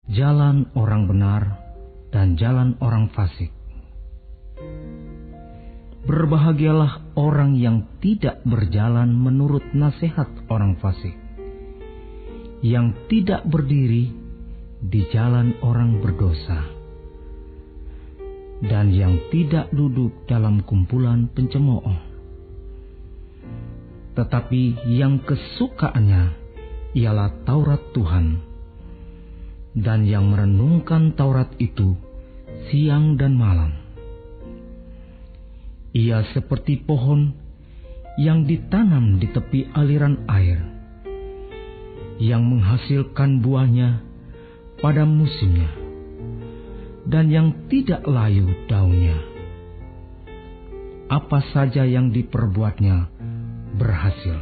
Jalan orang benar dan jalan orang fasik. Berbahagialah orang yang tidak berjalan menurut nasihat orang fasik, yang tidak berdiri di jalan orang berdosa, dan yang tidak duduk dalam kumpulan pencemooh. Tetapi yang kesukaannya ialah Taurat Tuhan, dan yang merenungkan Taurat itu siang dan malam. Ia seperti pohon yang ditanam di tepi aliran air, yang menghasilkan buahnya pada musimnya, dan yang tidak layu daunnya. Apa saja yang diperbuatnya berhasil.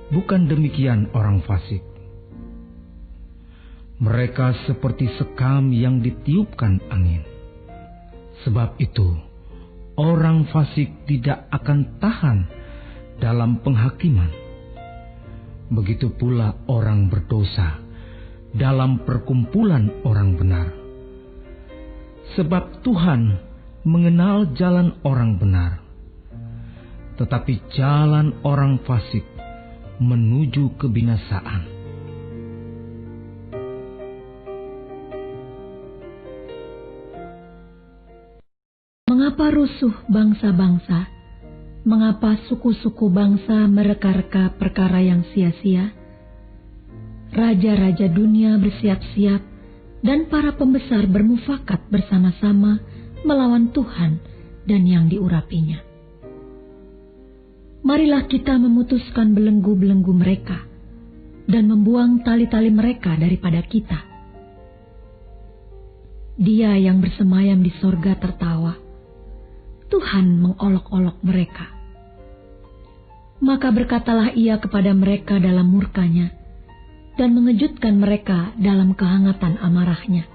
Bukan demikian orang fasik. Mereka seperti sekam yang ditiupkan angin. Sebab itu, orang fasik tidak akan tahan dalam penghakiman. Begitu pula orang berdosa dalam perkumpulan orang benar. Sebab Tuhan mengenal jalan orang benar, tetapi jalan orang fasik menuju kebinasaan. Mengapa rusuh bangsa-bangsa? Mengapa suku-suku bangsa mereka-reka perkara yang sia-sia? Raja-raja dunia bersiap-siap, dan para pembesar bermufakat bersama-sama melawan Tuhan dan yang diurapinya. Marilah kita memutuskan belenggu-belenggu mereka dan membuang tali-tali mereka daripada kita. Dia yang bersemayam di sorga tertawa. Tuhan mengolok-olok mereka. Maka berkatalah ia kepada mereka dalam murkanya, dan mengejutkan mereka dalam kehangatan amarahnya.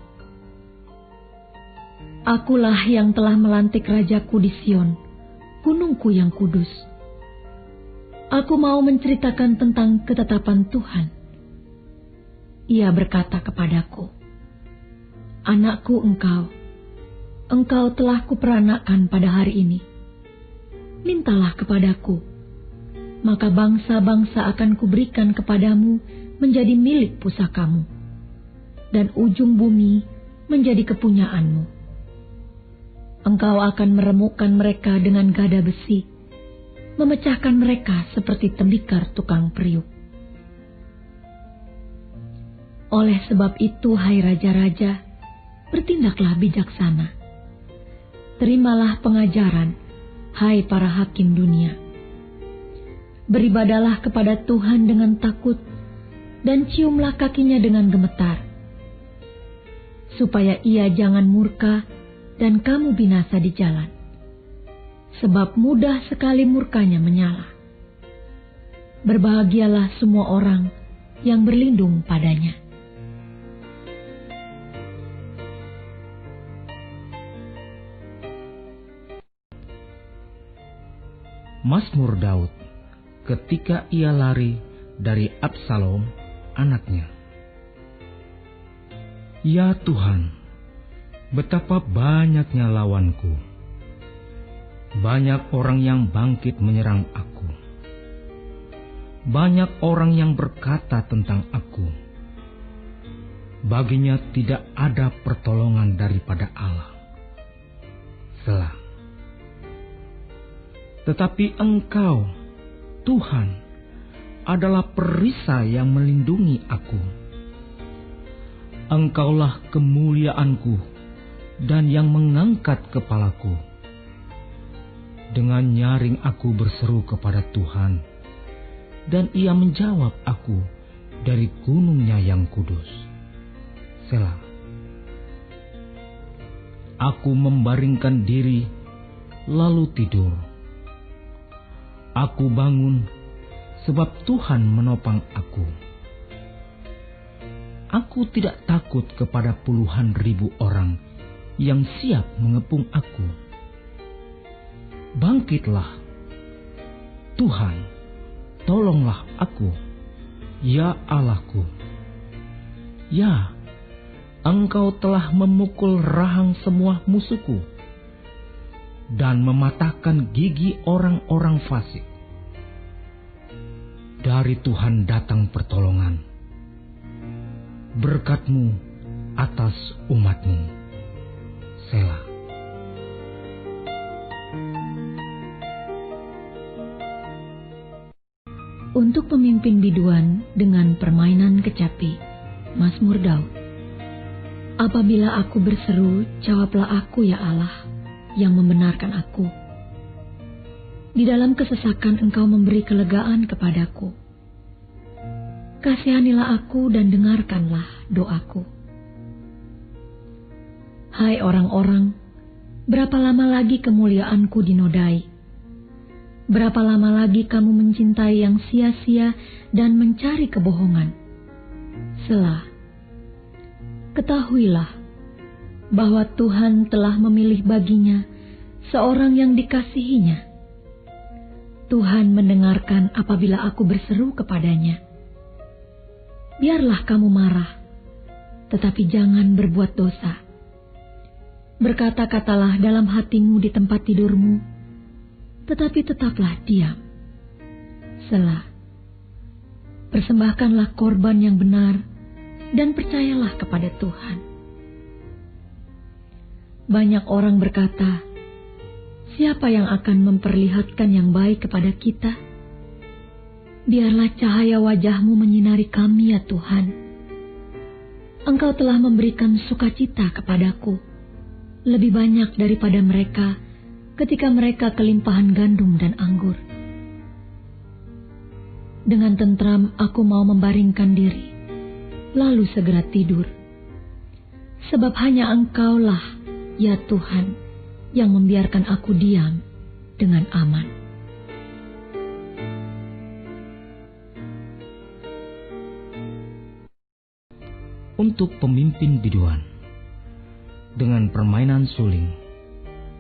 Akulah yang telah melantik rajaku di Sion, gunungku yang kudus. Aku mau menceritakan tentang ketetapan Tuhan. Ia berkata kepadaku, "Anakku, engkau telah kuperanakkan pada hari ini. Mintalah kepadaku, maka bangsa-bangsa akan kuberikan kepadamu menjadi milik pusakamu, dan ujung bumi menjadi kepunyaanmu. Engkau akan meremukkan mereka dengan gada besi, memecahkan mereka seperti tembikar tukang periuk. Oleh sebab itu, hai raja-raja, bertindaklah bijaksana. Terimalah pengajaran, hai para hakim dunia. Beribadalah kepada Tuhan dengan takut, dan ciumlah kakinya dengan gemetar, supaya ia jangan murka dan kamu binasa di jalan. Sebab mudah sekali murkanya menyala. Berbahagialah semua orang yang berlindung padanya." Mazmur Daud ketika ia lari dari Absalom, anaknya. Ya Tuhan, betapa banyaknya lawanku. Banyak orang yang bangkit menyerang aku. Banyak orang yang berkata tentang aku, baginya tidak ada pertolongan daripada Allah. Selah. Tetapi Engkau, Tuhan, adalah perisai yang melindungi aku. Engkaulah kemuliaanku dan yang mengangkat kepalaku. Dengan nyaring aku berseru kepada Tuhan, dan Ia menjawab aku dari gunungnya yang kudus. Selah. Aku membaringkan diri, lalu tidur. Aku bangun, sebab Tuhan menopang aku. Aku tidak takut kepada puluhan ribu orang yang siap mengepung aku. Bangkitlah, Tuhan, tolonglah aku, ya Allahku. Ya, Engkau telah memukul rahang semua musuhku dan mematahkan gigi orang-orang fasik. Dari Tuhan datang pertolongan, berkat-Mu atas umat-Mu. Selah. Untuk pemimpin biduan dengan permainan kecapi, Mazmur Daud. Apabila aku berseru, jawablah aku ya Allah, yang membenarkan aku. Di dalam kesesakan Engkau memberi kelegaan kepadaku. Kasihanilah aku dan dengarkanlah doaku. Hai orang-orang, berapa lama lagi kemuliaanku dinodai? Berapa lama lagi kamu mencintai yang sia-sia dan mencari kebohongan? Selah. Ketahuilah bahwa Tuhan telah memilih baginya seorang yang dikasihinya. Tuhan mendengarkan apabila aku berseru kepadanya. Biarlah kamu marah, tetapi jangan berbuat dosa. Berkata-katalah dalam hatimu di tempat tidurmu, tetapi tetaplah diam. Selah. Persembahkanlah korban yang benar dan percayalah kepada Tuhan. Banyak orang berkata, siapa yang akan memperlihatkan yang baik kepada kita? Biarlah cahaya wajah-Mu menyinari kami ya Tuhan. Engkau telah memberikan sukacita kepadaku, lebih banyak daripada mereka ketika mereka kelimpahan gandum dan anggur. Dengan tentram aku mau membaringkan diri, lalu segera tidur. Sebab hanya Engkaulah, ya Tuhan, yang membiarkan aku diam dengan aman. Untuk pemimpin biduan, dengan permainan suling,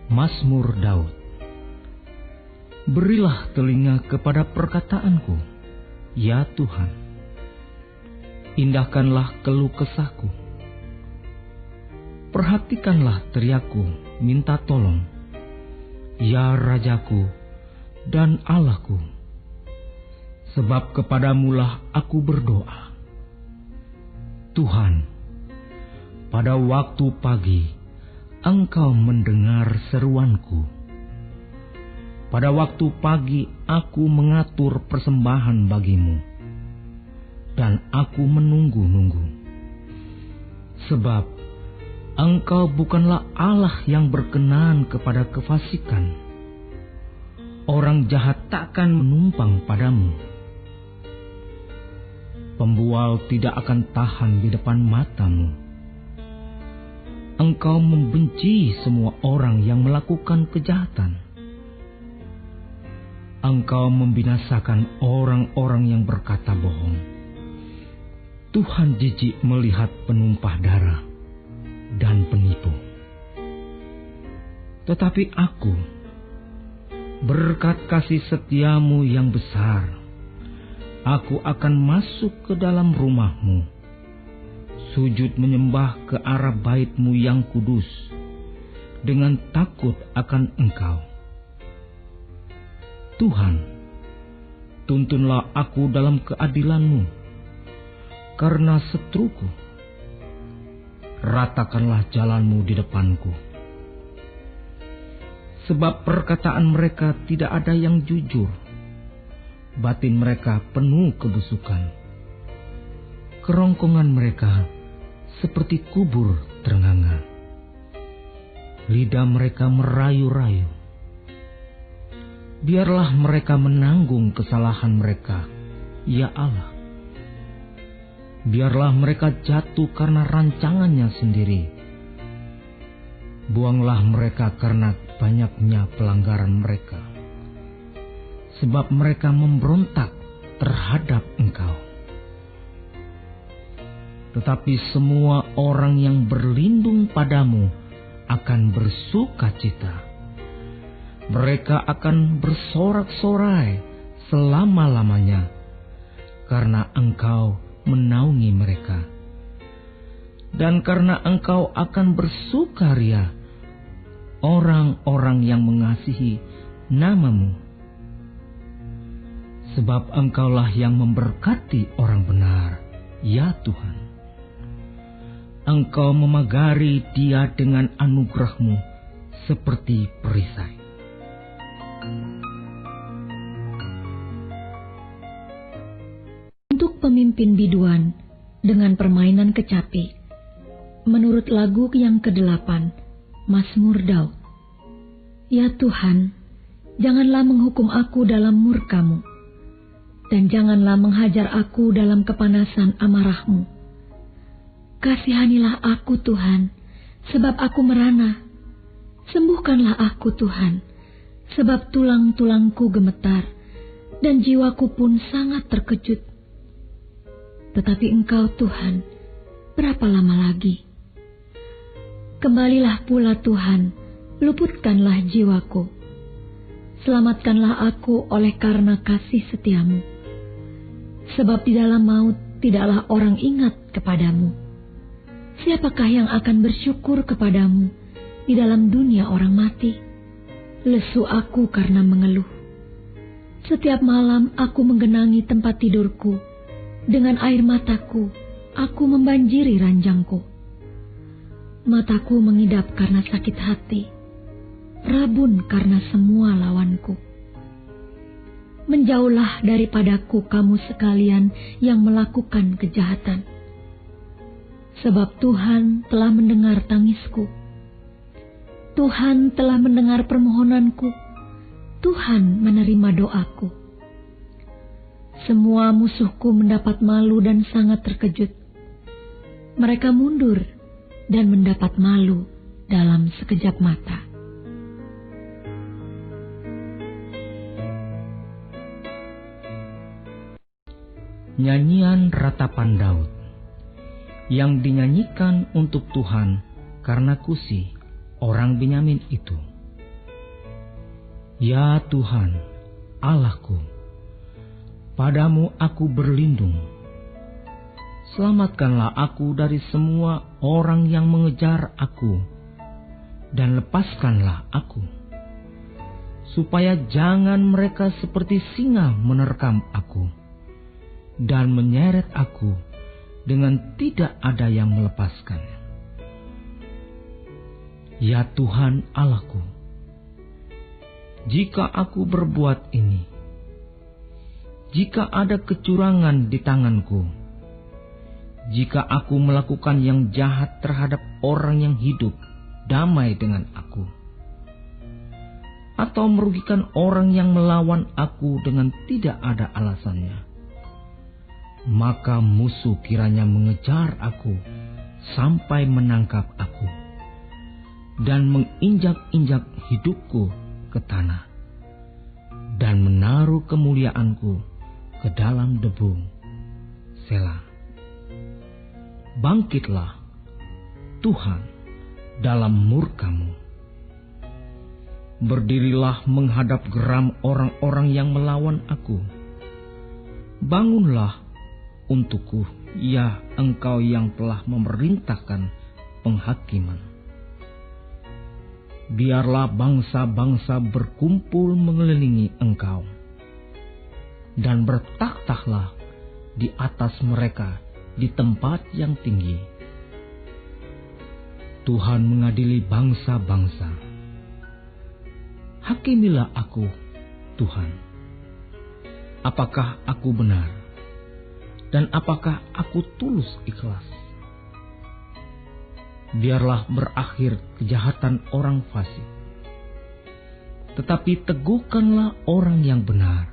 Mazmur Daud. Berilah telinga kepada perkataanku, ya Tuhan. Indahkanlah keluh kesahku. Perhatikanlah teriakku, minta tolong, ya Rajaku dan Allahku. Sebab kepadamulah aku berdoa. Tuhan, pada waktu pagi, Engkau mendengar seruanku. Pada waktu pagi aku mengatur persembahan bagimu, dan aku menunggu-nunggu. Sebab Engkau bukanlah Allah yang berkenan kepada kefasikan. Orang jahat takkan menumpang padamu. Pembual tidak akan tahan di depan matamu. Engkau membenci semua orang yang melakukan kejahatan. Engkau membinasakan orang-orang yang berkata bohong. Tuhan jijik melihat penumpah darah dan penipu. Tetapi aku, berkat kasih setiamu yang besar, aku akan masuk ke dalam rumah-Mu, sujud menyembah ke arah bait-Mu yang kudus, dengan takut akan Engkau. Tuhan, tuntunlah aku dalam keadilan-Mu, karena setruku. Ratakanlah jalan-Mu di depanku. Sebab perkataan mereka tidak ada yang jujur. Batin mereka penuh kebusukan. Kerongkongan mereka seperti kubur ternganga. Lidah mereka merayu-rayu. Biarlah mereka menanggung kesalahan mereka, ya Allah. Biarlah mereka jatuh karena rancangannya sendiri. Buanglah mereka karena banyaknya pelanggaran mereka. Sebab mereka memberontak terhadap Engkau. Tetapi semua orang yang berlindung padamu akan bersukacita. Mereka akan bersorak-sorai selama-lamanya, karena Engkau menaungi mereka. dan karena Engkau akan bersukaria orang-orang yang mengasihi nama-Mu. Sebab Engkaulah yang memberkati orang benar, ya Tuhan. Engkau memagari dia dengan anugerah-Mu seperti perisai. Untuk pemimpin biduan dengan permainan kecapi, menurut lagu yang ke-8, Mazmur Daud. Ya Tuhan, janganlah menghukum aku dalam murka-Mu, dan janganlah menghajar aku dalam kepanasan amarah-Mu. Kasihanilah aku Tuhan, sebab aku merana. Sembuhkanlah aku Tuhan, sebab tulang-tulangku gemetar, dan jiwaku pun sangat terkejut. Tetapi Engkau Tuhan, berapa lama lagi? Kembalilah pula Tuhan, luputkanlah jiwaku. Selamatkanlah aku oleh karena kasih setia-Mu. Sebab di dalam maut tidaklah orang ingat kepadamu. Siapakah yang akan bersyukur kepadamu di dalam dunia orang mati? Lesu aku karena mengeluh. Setiap malam aku menggenangi tempat tidurku. Dengan air mataku, aku membanjiri ranjangku. Mataku mengidap karena sakit hati. Rabun karena semua lawanku. Menjauhlah daripadaku kamu sekalian yang melakukan kejahatan. Sebab Tuhan telah mendengar tangisku. Tuhan telah mendengar permohonanku. Tuhan menerima doaku. Semua musuhku mendapat malu dan sangat terkejut. Mereka mundur dan mendapat malu dalam sekejap mata. Nyanyian Ratapan Daud yang dinyanyikan untuk Tuhan karena Kusi, orang Benyamin itu. Ya Tuhan, Allahku, padamu aku berlindung. Selamatkanlah aku dari semua orang yang mengejar aku, dan lepaskanlah aku, supaya jangan mereka seperti singa menerkam aku, dan menyeret aku dengan tidak ada yang melepaskan. Ya Tuhan Allahku, jika aku berbuat ini, jika ada kecurangan di tanganku, jika aku melakukan yang jahat terhadap orang yang hidup damai dengan aku, atau merugikan orang yang melawan aku dengan tidak ada alasannya, maka musuh kiranya mengejar aku sampai menangkap aku dan menginjak-injak hidupku ke tanah dan menaruh kemuliaanku ke dalam debu. Selah. Bangkitlah Tuhan dalam murka-Mu. Berdirilah menghadap geram orang-orang yang melawan aku. Bangunlah untukku, ya Engkau yang telah memerintahkan penghakiman. Biarlah bangsa-bangsa berkumpul mengelilingi Engkau, dan bertahtahlah di atas mereka di tempat yang tinggi. Tuhan mengadili bangsa-bangsa. Hakimilah aku, Tuhan. Apakah aku benar? Dan apakah aku tulus ikhlas? Biarlah berakhir kejahatan orang fasik, tetapi teguhkanlah orang yang benar.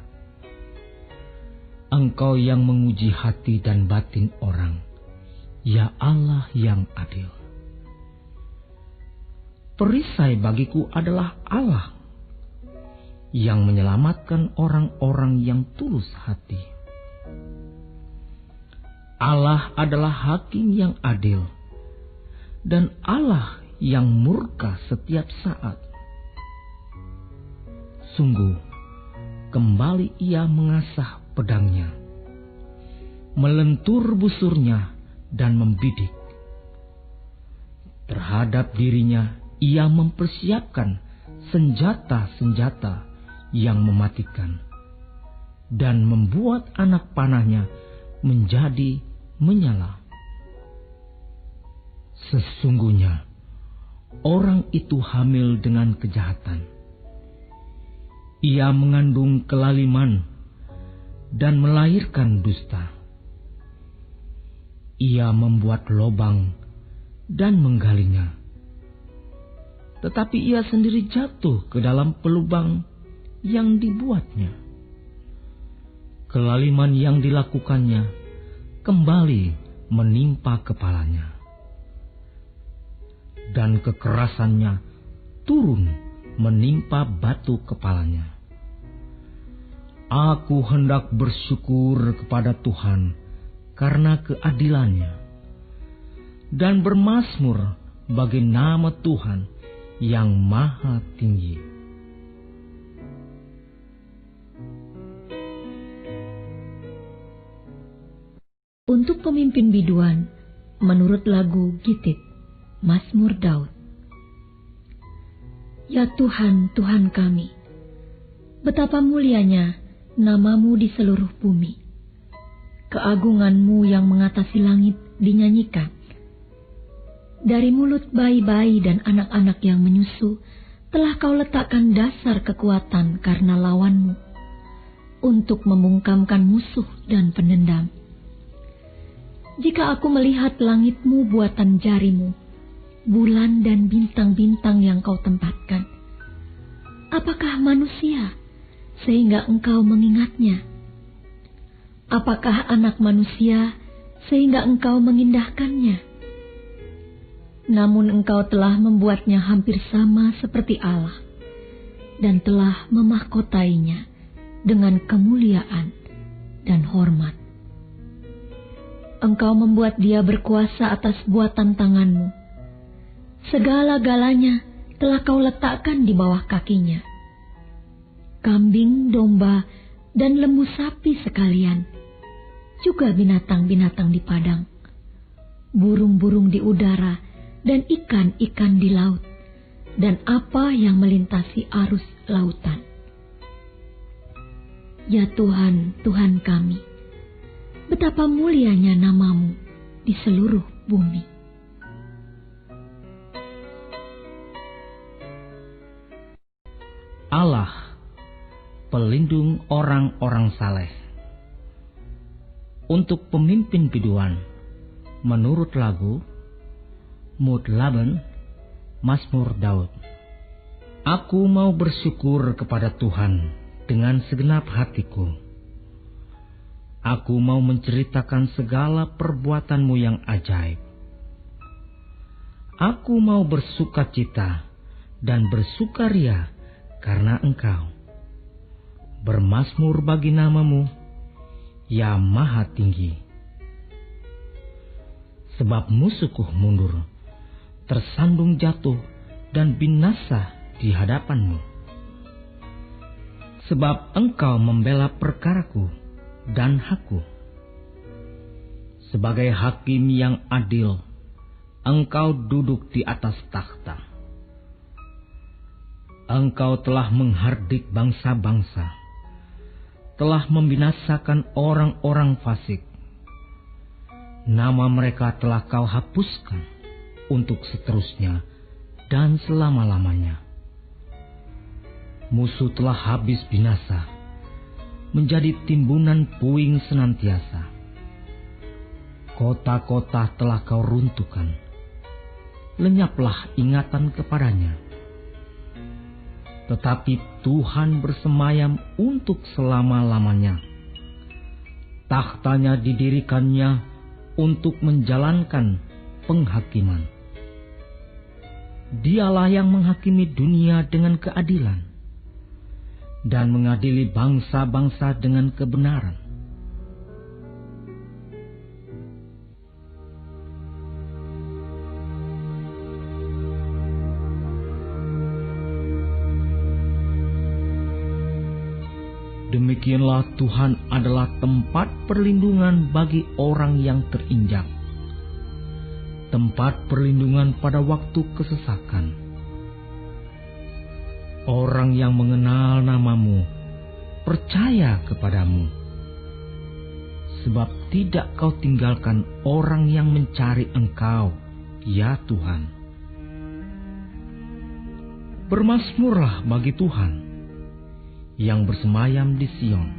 Engkau yang menguji hati dan batin orang, ya Allah yang adil. Perisai bagiku adalah Allah, yang menyelamatkan orang-orang yang tulus hati. Allah adalah hakim yang adil, dan Allah yang murka setiap saat. Sungguh, kembali Ia mengasah pedangnya, melentur busurnya dan membidik. Terhadap dirinya ia mempersiapkan senjata-senjata yang mematikan dan membuat anak panahnya menjadi menyala. Sesungguhnya orang itu hamil dengan kejahatan. Ia mengandung kelaliman dan melahirkan dusta. Ia membuat lobang dan menggalinya, tetapi ia sendiri jatuh ke dalam pelubang yang dibuatnya. Kelaliman yang dilakukannya kembali menimpa kepalanya, dan kekerasannya turun menimpa batu kepalanya. Aku hendak bersyukur kepada Tuhan karena keadilannya, dan bermazmur bagi nama Tuhan yang maha tinggi. Untuk pemimpin biduan, menurut lagu Gitit, Mazmur Daud. Ya Tuhan, Tuhan kami, betapa mulianya namamu di seluruh bumi. Keagunganmu yang mengatasi langit dinyanyikan. Dari mulut bayi-bayi dan anak-anak yang menyusu, telah kau letakkan dasar kekuatan karena lawanmu, untuk membungkamkan musuh dan pendendam. Jika aku melihat langitmu buatan jarimu, bulan dan bintang-bintang yang kau tempatkan, apakah manusia sehingga engkau mengingatnya? Apakah anak manusia sehingga engkau mengindahkannya? Namun engkau telah membuatnya hampir sama seperti Allah, dan telah memahkotainya dengan kemuliaan dan hormat. Engkau membuat dia berkuasa atas buatan tanganmu. Segala-galanya telah kau letakkan di bawah kakinya. Kambing, domba, dan lembu sapi sekalian, juga binatang-binatang di padang, burung-burung di udara, dan ikan-ikan di laut, dan apa yang melintasi arus lautan. Ya Tuhan, Tuhan kami, betapa mulianya namamu di seluruh bumi. Allah, pelindung orang-orang saleh. Untuk pemimpin biduan, menurut lagu Mutlaben, Mazmur Daud. Aku mau bersyukur kepada Tuhan dengan segenap hatiku. Aku mau menceritakan segala perbuatanmu yang ajaib. Aku mau bersukacita dan bersukaria karena Engkau. Bermazmur bagi namamu, ya Maha Tinggi. Sebab musuhku mundur, tersandung jatuh dan binasa di hadapanmu. Sebab Engkau membela perkaraku dan hakku. Sebagai hakim yang adil, Engkau duduk di atas takhta. Engkau telah menghardik bangsa-bangsa, telah membinasakan orang-orang fasik. Nama mereka telah Kau hapuskan untuk seterusnya dan selama-lamanya. Musuh telah habis binasa, menjadi timbunan puing senantiasa. Kota-kota telah Kau runtuhkan, lenyaplah ingatan kepadanya. Tetapi Tuhan bersemayam untuk selama-lamanya. Takhtanya didirikannya untuk menjalankan penghakiman. Dialah yang menghakimi dunia dengan keadilan dan mengadili bangsa-bangsa dengan kebenaran. Demikianlah Tuhan adalah tempat perlindungan bagi orang yang terinjak, tempat perlindungan pada waktu kesesakan. Orang yang mengenal namamu percaya kepadamu, sebab tidak kau tinggalkan orang yang mencari Engkau, ya Tuhan. Bermazmurlah bagi Tuhan yang bersemayam di Sion.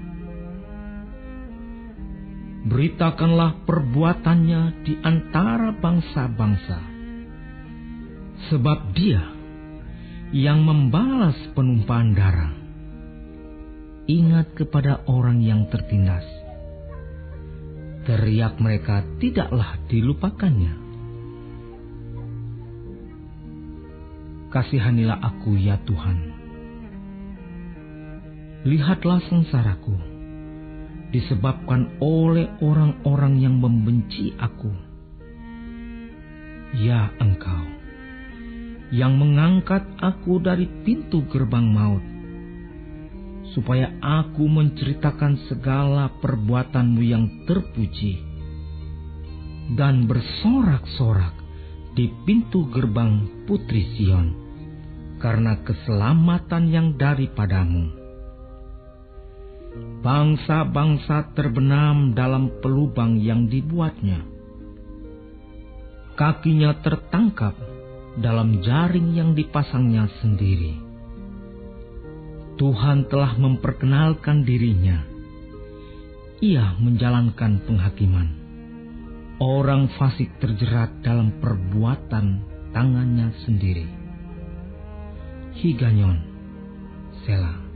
Beritakanlah perbuatannya di antara bangsa-bangsa, sebab Dia yang membalas penumpahan darah. Ingat kepada orang yang tertindas. Teriak mereka tidaklah dilupakannya. Kasihanilah aku, ya Tuhan. Lihatlah sengsaraku, disebabkan oleh orang-orang yang membenci aku. Ya Engkau, yang mengangkat aku dari pintu gerbang maut, supaya aku menceritakan segala perbuatanmu yang terpuji, dan bersorak-sorak di pintu gerbang Putri Sion, karena keselamatan yang daripadamu. Bangsa-bangsa terbenam dalam pelubang yang dibuatnya. Kakinya tertangkap dalam jaring yang dipasangnya sendiri. Tuhan telah memperkenalkan dirinya. Ia menjalankan penghakiman. Orang fasik terjerat dalam perbuatan tangannya sendiri. Higanyon, Selah.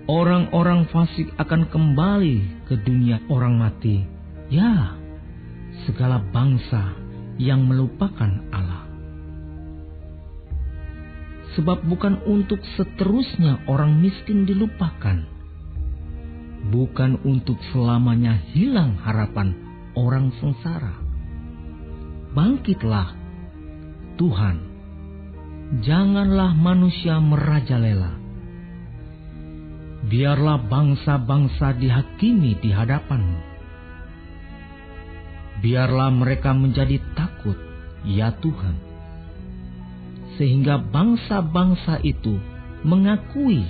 Orang-orang fasik akan kembali ke dunia orang mati. Ya, segala bangsa yang melupakan Allah. Sebab bukan untuk seterusnya orang miskin dilupakan. Bukan untuk selamanya hilang harapan orang sengsara. Bangkitlah, Tuhan. Janganlah manusia merajalela. Biarlah bangsa-bangsa dihakimi di hadapan-Mu. Biarlah mereka menjadi takut, ya Tuhan. Sehingga bangsa-bangsa itu mengakui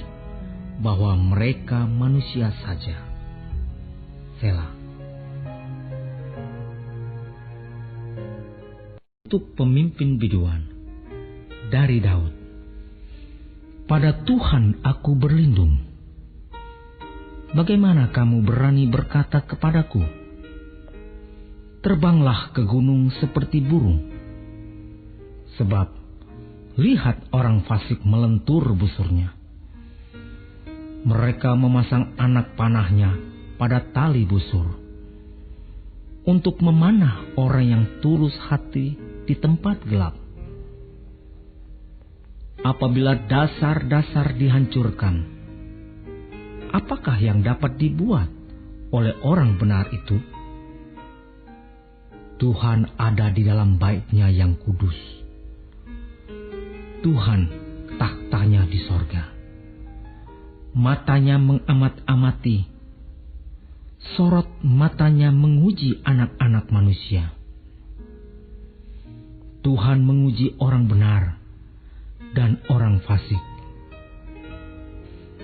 bahwa mereka manusia saja. Selah. Untuk pemimpin biduan dari Daud. Pada Tuhan aku berlindung. Bagaimana kamu berani berkata kepadaku, terbanglah ke gunung seperti burung? Sebab lihat orang fasik melentur busurnya. Mereka memasang anak panahnya pada tali busur, untuk memanah orang yang tulus hati di tempat gelap. Apabila dasar-dasar dihancurkan, apakah yang dapat dibuat oleh orang benar itu? Tuhan ada di dalam bait-Nya yang kudus. Tuhan tahtanya di sorga. Matanya mengamat-amati. Sorot matanya menguji anak-anak manusia. Tuhan menguji orang benar dan orang fasik.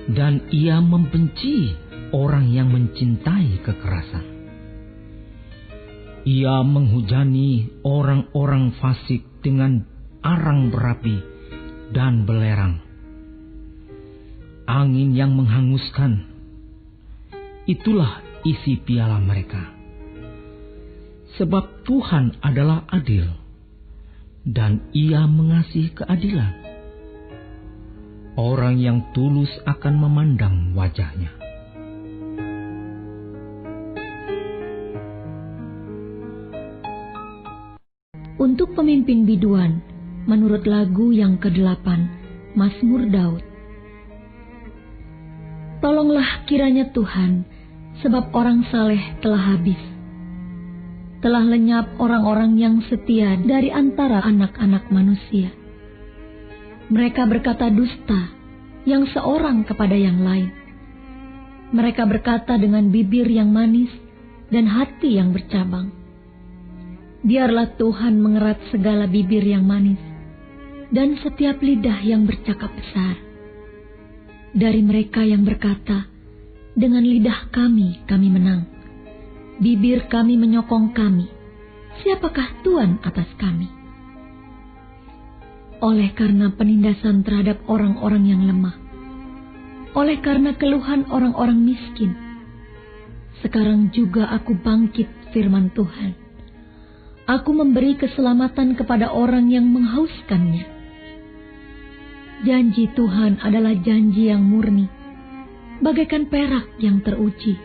Dan Ia membenci orang yang mencintai kekerasan. Ia menghujani orang-orang fasik dengan arang berapi dan belerang. Angin yang menghanguskan, itulah isi piala mereka. Sebab Tuhan adalah adil, dan Ia mengasihi keadilan. Orang yang tulus akan memandang wajah-Nya. Untuk pemimpin biduan, menurut lagu yang ke-8, Mazmur Daud. Tolonglah kiranya Tuhan, sebab orang saleh telah habis. Telah lenyap orang-orang yang setia dari antara anak-anak manusia. Mereka berkata dusta, yang seorang kepada yang lain. Mereka berkata dengan bibir yang manis dan hati yang bercabang. Biarlah Tuhan mengerat segala bibir yang manis dan setiap lidah yang bercakap besar. Dari mereka yang berkata, dengan lidah kami menang. Bibir kami menyokong kami. Siapakah Tuhan atas kami? Oleh karena penindasan terhadap orang-orang yang lemah, oleh karena keluhan orang-orang miskin, sekarang juga aku bangkit, firman Tuhan. Aku memberi keselamatan kepada orang yang menghauskannya. Janji Tuhan adalah janji yang murni, bagaikan perak yang teruji,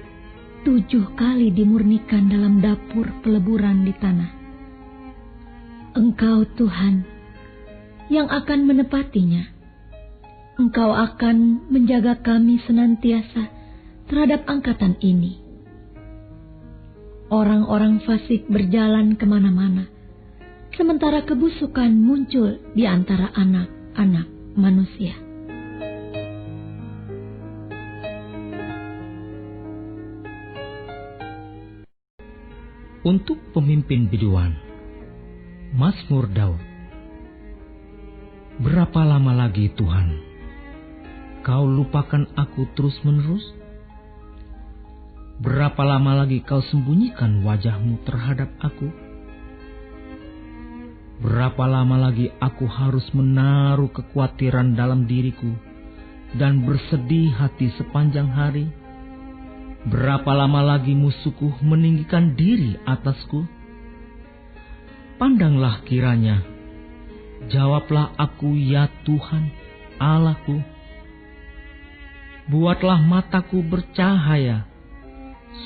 7 kali dimurnikan dalam dapur peleburan di tanah. Engkau Tuhan yang akan menepatinya. Engkau akan menjaga kami senantiasa terhadap angkatan ini. Orang-orang fasik berjalan kemana-mana, sementara kebusukan muncul di antara anak-anak manusia. Untuk pemimpin biduan, Mazmur Daud. Berapa lama lagi Tuhan, Kau lupakan aku terus-menerus? Berapa lama lagi Kau sembunyikan wajah-Mu terhadap aku? Berapa lama lagi aku harus menaruh kekhawatiran dalam diriku dan bersedih hati sepanjang hari? Berapa lama lagi musuhku meninggikan diri atasku? Pandanglah kiranya, jawablah aku ya Tuhan, Allahku. Buatlah mataku bercahaya,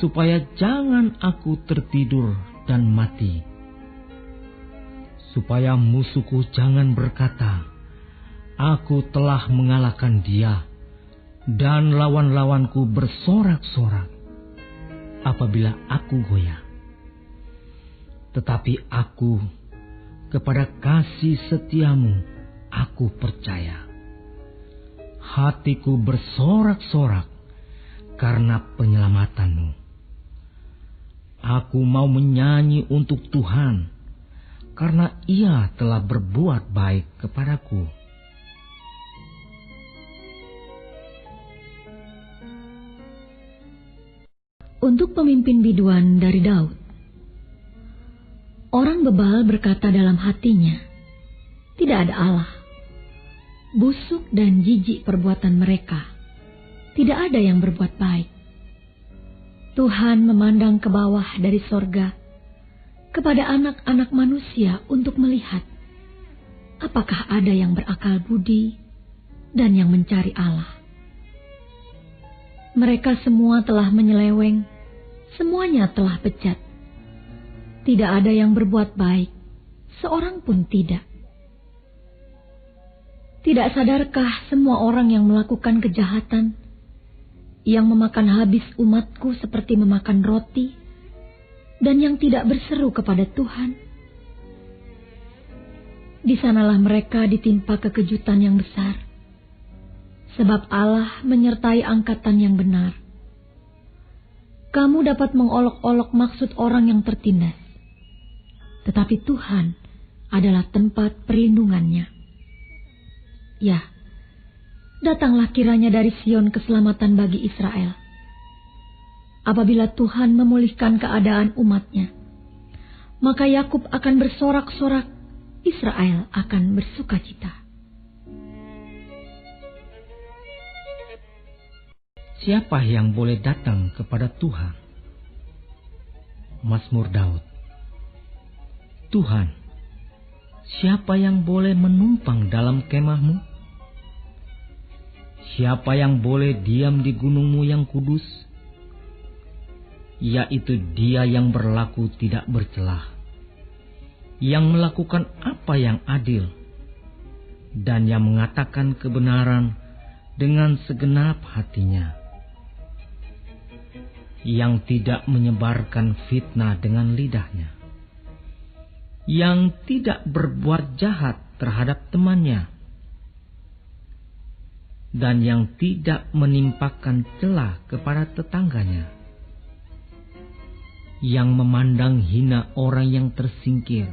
supaya jangan aku tertidur dan mati. Supaya musuhku jangan berkata, aku telah mengalahkan dia, dan lawan-lawanku bersorak-sorak apabila aku goyah. Tetapi aku, kepada kasih setiamu, aku percaya. Hatiku bersorak-sorak karena penyelamatanmu. Aku mau menyanyi untuk Tuhan, karena Ia telah berbuat baik kepadaku. Untuk pemimpin biduan dari Daud. Orang bebal berkata dalam hatinya, tidak ada Allah. Busuk dan jijik perbuatan mereka, tidak ada yang berbuat baik. Tuhan memandang ke bawah dari sorga kepada anak-anak manusia untuk melihat apakah ada yang berakal budi dan yang mencari Allah. Mereka semua telah menyeleweng, semuanya telah bejat. Tidak ada yang berbuat baik, seorang pun tidak. Tidak sadarkah semua orang yang melakukan kejahatan, yang memakan habis umatku seperti memakan roti, dan yang tidak berseru kepada Tuhan? Di sanalah mereka ditimpa kekejutan yang besar, sebab Allah menyertai angkatan yang benar. Kamu dapat mengolok-olok maksud orang yang tertindas, tetapi Tuhan adalah tempat perlindungannya. Ya, datanglah kiranya dari Sion keselamatan bagi Israel. Apabila Tuhan memulihkan keadaan umatnya, maka Yakub akan bersorak-sorak, Israel akan bersukacita. Siapa yang boleh datang kepada Tuhan? Mazmur Daud. Tuhan, siapa yang boleh menumpang dalam kemah-Mu? Siapa yang boleh diam di gunung-Mu yang kudus? Yaitu Dia yang berlaku tidak bercelah, yang melakukan apa yang adil, dan yang mengatakan kebenaran dengan segenap hatinya, yang tidak menyebarkan fitnah dengan lidahnya, yang tidak berbuat jahat terhadap temannya, dan yang tidak menimpakan celah kepada tetangganya, yang memandang hina orang yang tersingkir,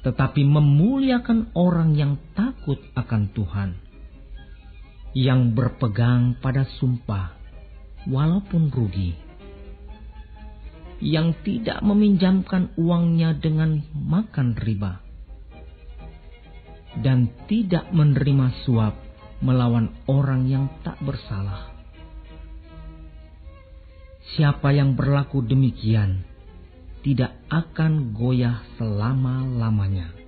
tetapi memuliakan orang yang takut akan Tuhan, yang berpegang pada sumpah walaupun rugi, yang tidak meminjamkan uangnya dengan makan riba, dan tidak menerima suap melawan orang yang tak bersalah. Siapa yang berlaku demikian tidak akan goyah selama-lamanya.